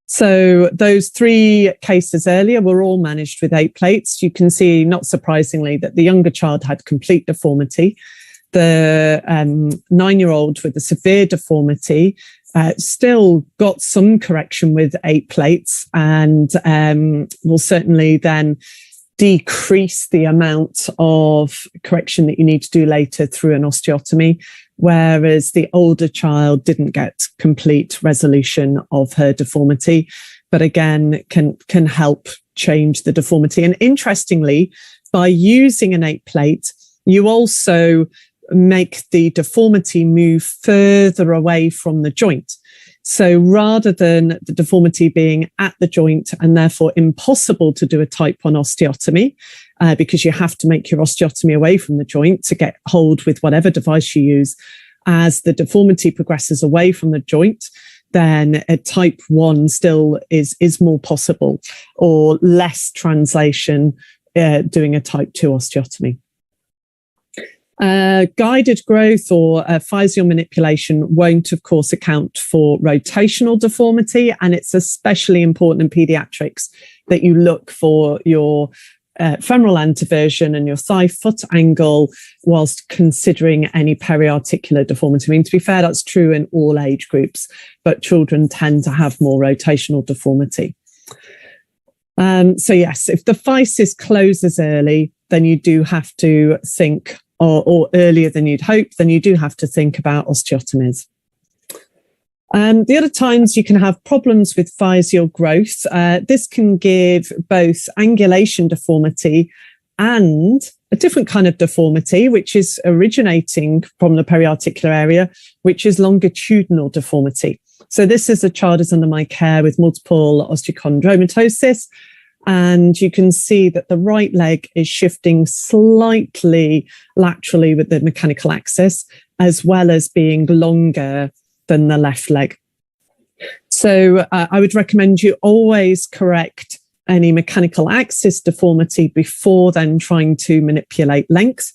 [SPEAKER 7] So those 3 cases earlier were all managed with 8 plates. You can see, not surprisingly, that the younger child had complete deformity. The 9-year-old with a severe deformity still got some correction with 8 plates, and will certainly then decrease the amount of correction that you need to do later through an osteotomy, whereas the older child didn't get complete resolution of her deformity, but again can help change the deformity. And interestingly, by using an 8 plate, you also make the deformity move further away from the joint. So rather than the deformity being at the joint and therefore impossible to do a type 1 osteotomy, because you have to make your osteotomy away from the joint to get hold with whatever device you use, as the deformity progresses away from the joint, then a type 1 still is more possible, or less translation doing a type 2 osteotomy. Guided growth or physial manipulation won't, of course, account for rotational deformity, and it's especially important in pediatrics that you look for your femoral anteversion and your thigh-foot angle whilst considering any periarticular deformity. I mean, to be fair, that's true in all age groups, but children tend to have more rotational deformity. So yes, if the physis closes early, then you do have to think, or earlier than you'd hope, then you do have to think about osteotomies. The other times you can have problems with physial growth. This can give both angulation deformity and a different kind of deformity, which is originating from the periarticular area, which is longitudinal deformity. So this is a child who's under my care with multiple osteochondromatosis. And you can see that the right leg is shifting slightly laterally with the mechanical axis, as well as being longer than the left leg. So I would recommend you always correct any mechanical axis deformity before then trying to manipulate length.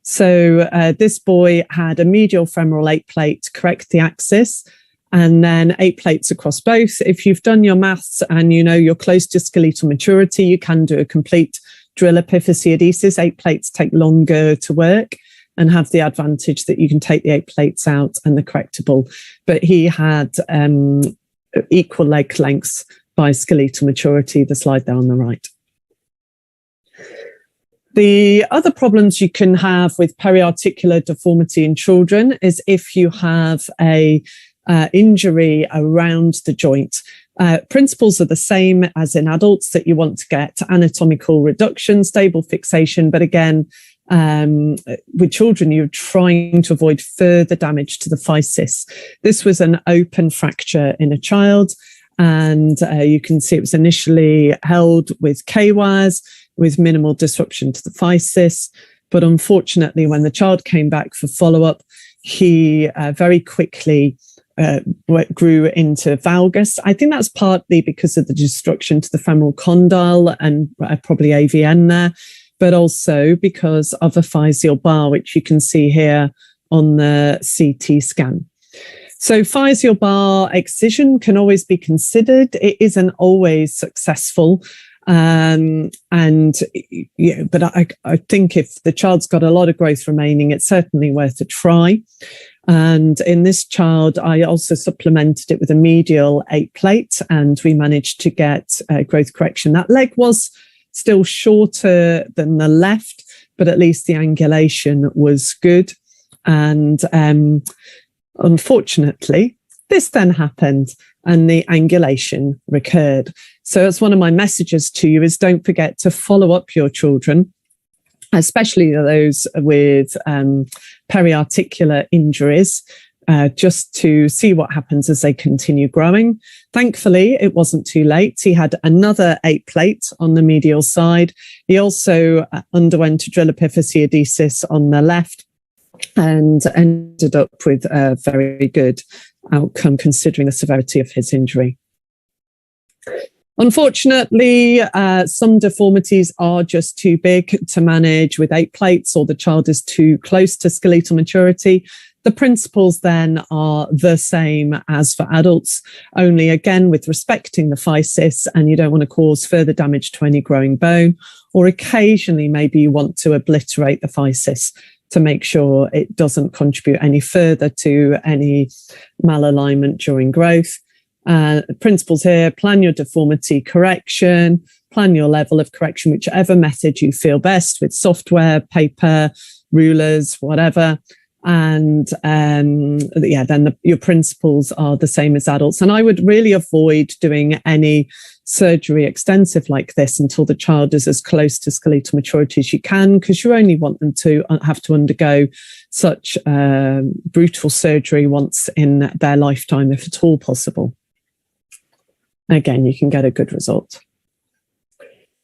[SPEAKER 7] So this boy had a medial femoral 8 plate to correct the axis, and then 8 plates across both. If you've done your maths and you know you're close to skeletal maturity, you can do a complete drill epiphyseodesis. 8 plates take longer to work and have the advantage that you can take the 8 plates out and the correctable. But he had equal leg lengths by skeletal maturity, the slide there on the right. The other problems you can have with periarticular deformity in children is if you have a injury around the joint. Principles are the same as in adults, that you want to get anatomical reduction, stable fixation. But again, with children, you're trying to avoid further damage to the physis. This was an open fracture in a child, and you can see it was initially held with K-wires with minimal disruption to the physis. But unfortunately, when the child came back for follow-up, he very quickly grew into valgus. I think that's partly because of the destruction to the femoral condyle and probably AVN there, but also because of a physial bar, which you can see here on the CT scan. So physial bar excision can always be considered. It isn't always successful. But I think if the child's got a lot of growth remaining, it's certainly worth a try. And in this child, I also supplemented it with a medial 8 plate, and we managed to get growth correction. That leg was still shorter than the left, but at least the angulation was good. And unfortunately, this then happened and the angulation recurred. So it's one of my messages to you is don't forget to follow up your children, especially those with periarticular injuries, just to see what happens as they continue growing. Thankfully, it wasn't too late. He had another 8 plate on the medial side. He also underwent a drill epiphyseodesis on the left and ended up with a very good outcome considering the severity of his injury. Unfortunately, some deformities are just too big to manage with 8 plates, or the child is too close to skeletal maturity. The principles then are the same as for adults, only again with respecting the physis, and you don't want to cause further damage to any growing bone, or occasionally maybe you want to obliterate the physis. to make sure it doesn't contribute any further to any malalignment during growth. Principles here: plan your deformity correction, plan your level of correction, whichever method you feel best, with software, paper, rulers, whatever. And then your principles are the same as adults. And I would really avoid doing any surgery extensive like this until the child is as close to skeletal maturity as you can, because you only want them to have to undergo such brutal surgery once in their lifetime, if at all possible. Again, you can get a good result.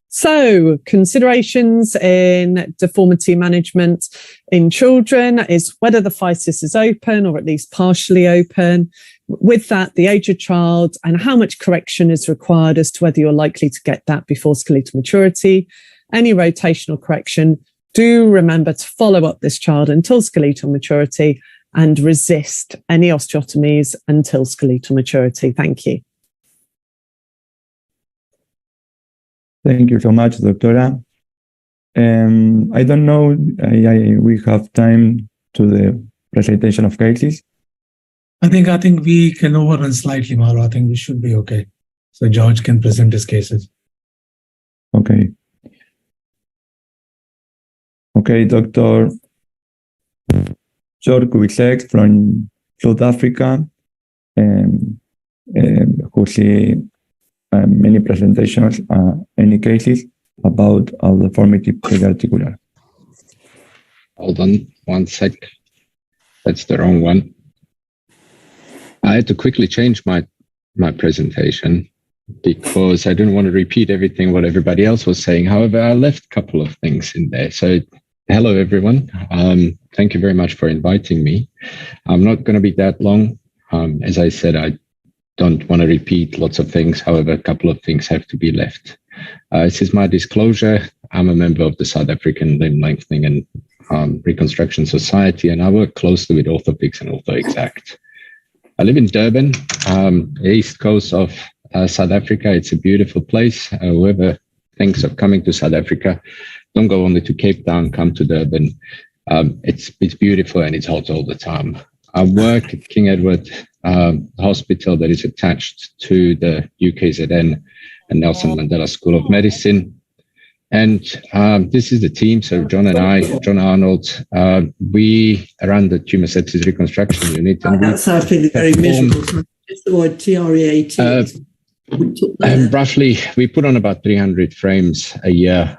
[SPEAKER 7] So, considerations in deformity management in children is whether the physis is open or at least partially open. With that, the age of child and how much correction is required as to whether you're likely to get that before skeletal maturity. Any rotational correction, do remember to follow up this child until skeletal maturity and resist any osteotomies until skeletal maturity. Thank you.
[SPEAKER 2] Thank you so much, Doctora. I don't know, we have time to the presentation of cases.
[SPEAKER 1] I think we can overrun slightly, Mauro. I think we should be okay. So George can present his cases.
[SPEAKER 2] Okay. Okay, Dr. George KUBICEK from South Africa, who see many presentations, any cases about deformity periarticular.
[SPEAKER 8] Hold on one sec. That's the wrong one. I had to quickly change my presentation because I didn't want to repeat everything what everybody else was saying. However, I left a couple of things in there. So hello, everyone. Thank you very much for inviting me. I'm not going to be that long. As I said, I don't want to repeat lots of things. However, a couple of things have to be left. This is my disclosure. I'm a member of the South African Limb Lengthening and Reconstruction Society, and I work closely with OrthoPix and OrthoExact. I live in Durban, east coast of South Africa. It's a beautiful place. Whoever thinks of coming to South Africa, don't go only to Cape Town, come to Durban. It's beautiful and it's hot all the time. I work at King Edward Hospital that is attached to the UKZN and Nelson Mandela School of Medicine. And this is the team. So John and I, John Arnold, we run the tumor sepsis reconstruction unit. And
[SPEAKER 9] that's actually very miserable. It's the word TREAT.
[SPEAKER 8] And roughly, we put on about 300 frames a year,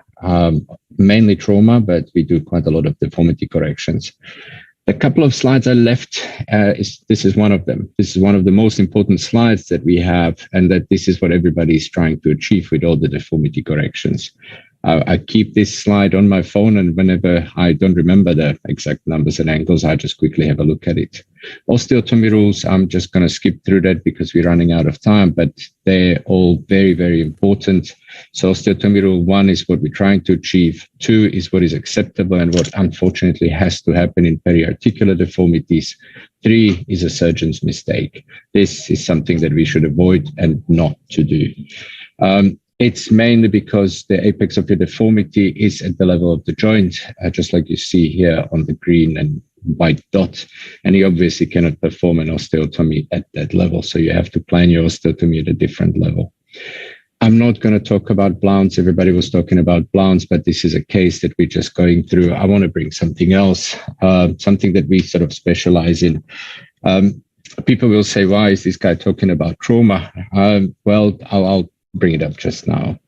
[SPEAKER 8] mainly trauma, but we do quite a lot of deformity corrections. A couple of slides I left, this is one of them. This is one of the most important slides that we have, and that this is what everybody is trying to achieve with all the deformity corrections. I keep this slide on my phone, and whenever I don't remember the exact numbers and angles, I just quickly have a look at it. Osteotomy rules, I'm just going to skip through that because we're running out of time, but they're all very, very important. So osteotomy rule 1 is what we're trying to achieve. 2 is what is acceptable and what unfortunately has to happen in periarticular deformities. 3 is a surgeon's mistake. This is something that we should avoid and not to do. It's mainly because the apex of your deformity is at the level of the joint, just like you see here on the green and white dot. And you obviously cannot perform an osteotomy at that level. So you have to plan your osteotomy at a different level. I'm not going to talk about Blounds. Everybody was talking about Blounds, but this is a case that we're just going through. I want to bring something else, something that we sort of specialize in. People will say, why is this guy talking about trauma? Well, I'll bring it up just now.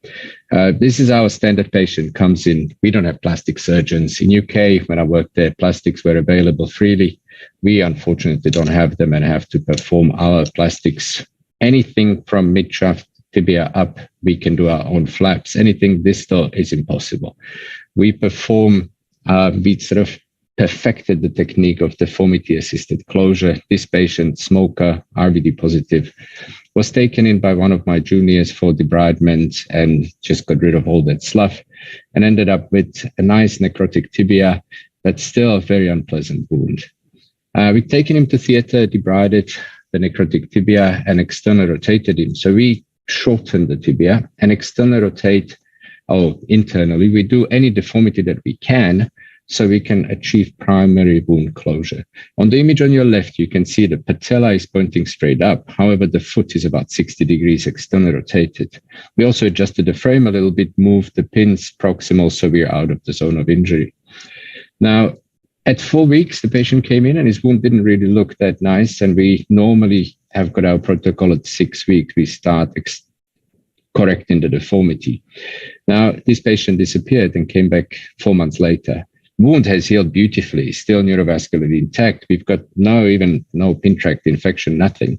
[SPEAKER 8] This is our standard patient, comes in. We don't have plastic surgeons. In UK, when I worked there, plastics were available freely. We unfortunately don't have them and have to perform our plastics. Anything from mid-shaft tibia up, we can do our own flaps. Anything distal is impossible. We perform, we sort of perfected the technique of deformity-assisted closure. This patient, smoker, RVD positive, was taken in by one of my juniors for debridement and just got rid of all that slough and ended up with a nice necrotic tibia, but still a very unpleasant wound. We've taken him to theater, debrided the necrotic tibia and external rotated him. So we shorten the tibia and external rotate internally. We do any deformity that we can so we can achieve primary wound closure. On the image on your left, you can see the patella is pointing straight up. However, the foot is about 60 degrees externally rotated. We also adjusted the frame a little bit, moved the pins proximal, so we're out of the zone of injury. Now, at 4 weeks, the patient came in and his wound didn't really look that nice. And we normally have got our protocol at 6 weeks. We start correcting the deformity. Now, this patient disappeared and came back 4 months later. Wound has healed beautifully, still neurovascularly intact. We've got no pin tract infection, nothing.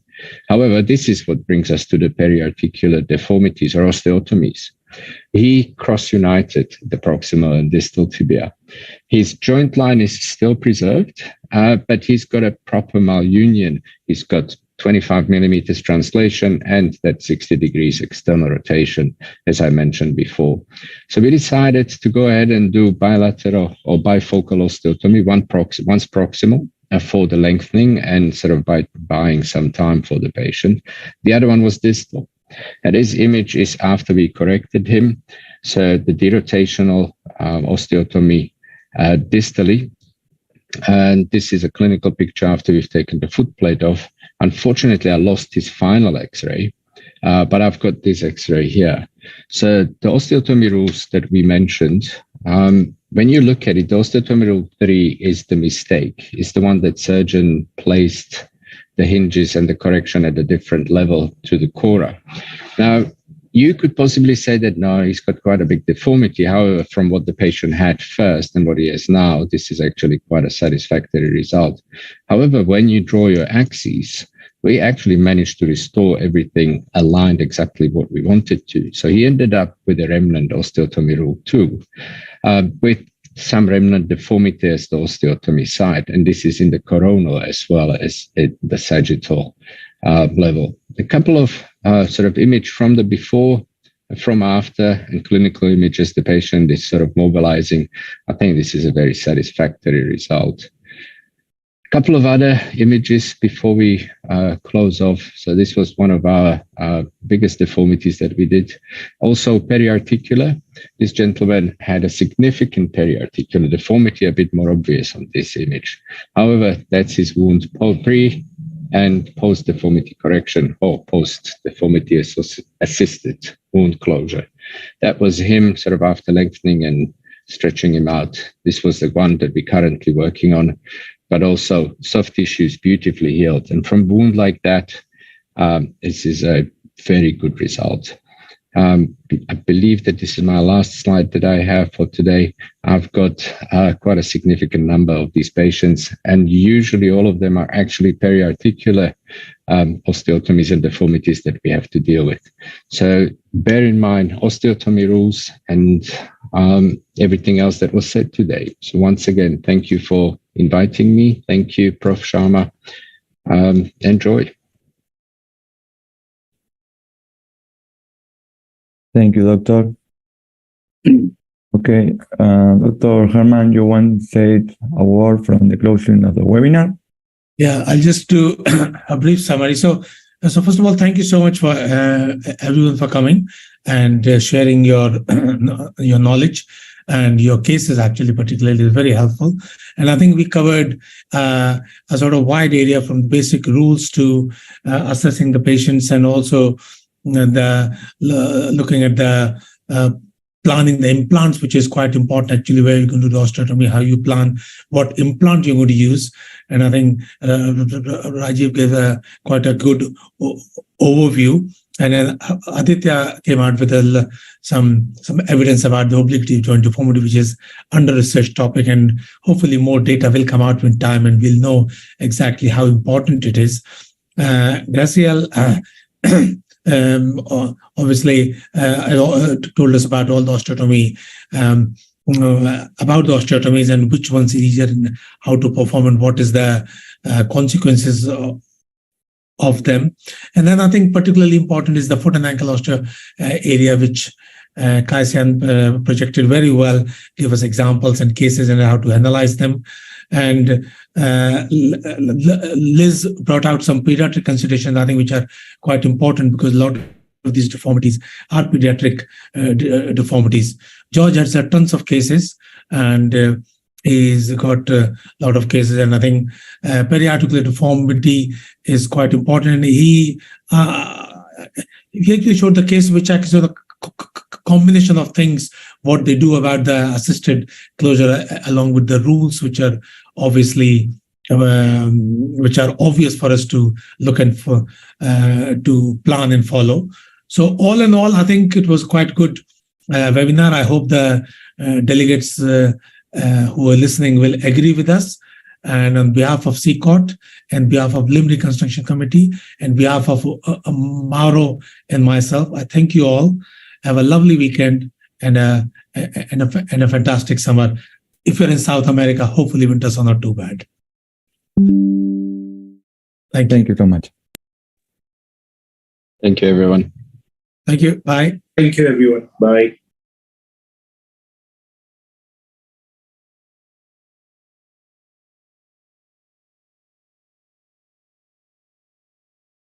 [SPEAKER 8] However, this is what brings us to the periarticular deformities or osteotomies. He cross-united the proximal and distal tibia. His joint line is still preserved, but he's got a proper malunion. He's got 25 millimeters translation and that 60 degrees external rotation, as I mentioned before. So we decided to go ahead and do bilateral or bifocal osteotomy, once proximal for the lengthening and sort of by buying some time for the patient. The other one was distal. And this image is after we corrected him. So the derotational osteotomy distally. And this is a clinical picture after we've taken the foot plate off. Unfortunately, I lost his final X-ray, but I've got this X-ray here. So the osteotomy rules that we mentioned, when you look at it, the osteotomy rule 3 is the mistake. It's the one that surgeon placed the hinges and the correction at a different level to the cora. Now, you could possibly say that, no, he's got quite a big deformity. However, from what the patient had first and what he has now, this is actually quite a satisfactory result. However, when you draw your axes, we actually managed to restore everything aligned exactly what we wanted to. So he ended up with a remnant osteotomy rule 2, with some remnant deformity as the osteotomy site. And this is in the coronal as well as at the sagittal level. A couple of sort of image from the before, from after, and clinical images. The patient is sort of mobilizing. I think this is a very satisfactory result. A couple of other images before we close off. So this was one of our biggest deformities that we did. Also periarticular. This gentleman had a significant periarticular deformity, a bit more obvious on this image. However, that's his wound pre and post-deformity correction or post-deformity assisted wound closure. That was him sort of after lengthening and stretching him out. This was the one that we're currently working on, but also soft tissues beautifully healed. And from wound like that, this is a very good result. I believe that this is my last slide that I have for today. I've got quite a significant number of these patients, and usually all of them are actually periarticular osteotomies and deformities that we have to deal with. So bear in mind osteotomy rules and everything else that was said today. So once again, thank you for inviting me. Thank you, Prof. Sharma. Enjoy.
[SPEAKER 2] Thank you, Doctor. Okay, Dr. Herman, you want to say a word from the closing of the webinar?
[SPEAKER 1] Yeah, I'll just do a brief summary. So first of all, thank you so much for everyone for coming and sharing your knowledge and your cases. Actually, particularly is very helpful. And I think we covered a sort of wide area from basic rules to assessing the patients and also looking at the planning the implants, which is quite important actually, where you're going to do the osteotomy, how you plan, what implant you're going to use. And I think Rajiv gave quite a good overview. And then ADITYA came out with some evidence about the obliquity joint deformity, which is under research topic. And hopefully more data will come out with time and we'll know exactly how important it is. GRACIELLE obviously told us about all the osteotomy, about the osteotomies and which ones is easier and how to perform and what is the consequences of them. And then I think particularly important is the foot and ankle osteo area, which KAE SIAN projected very well, give us examples and cases and how to analyze them. And Liz brought out some pediatric considerations, I think, which are quite important because a lot of these deformities are pediatric deformities. George has tons of cases, and He's got a lot of cases, and I think periarticular deformity is quite important. He actually showed the case which actually the combination of things, what they do about the assisted closure, along with the rules, which are obviously which are obvious for us to look and for to plan and follow. So all in all, I think it was quite good webinar. I hope the delegates who are listening will agree with us. And on behalf of SICOT, and behalf of Limb Reconstruction Committee, and behalf of MAURO and myself, I thank you all. Have a lovely weekend and a fantastic summer. If you're in South America, hopefully winters are not too bad.
[SPEAKER 2] Thank you so much.
[SPEAKER 8] Thank you, everyone.
[SPEAKER 1] Thank you. Bye.
[SPEAKER 4] Thank you, everyone. Bye.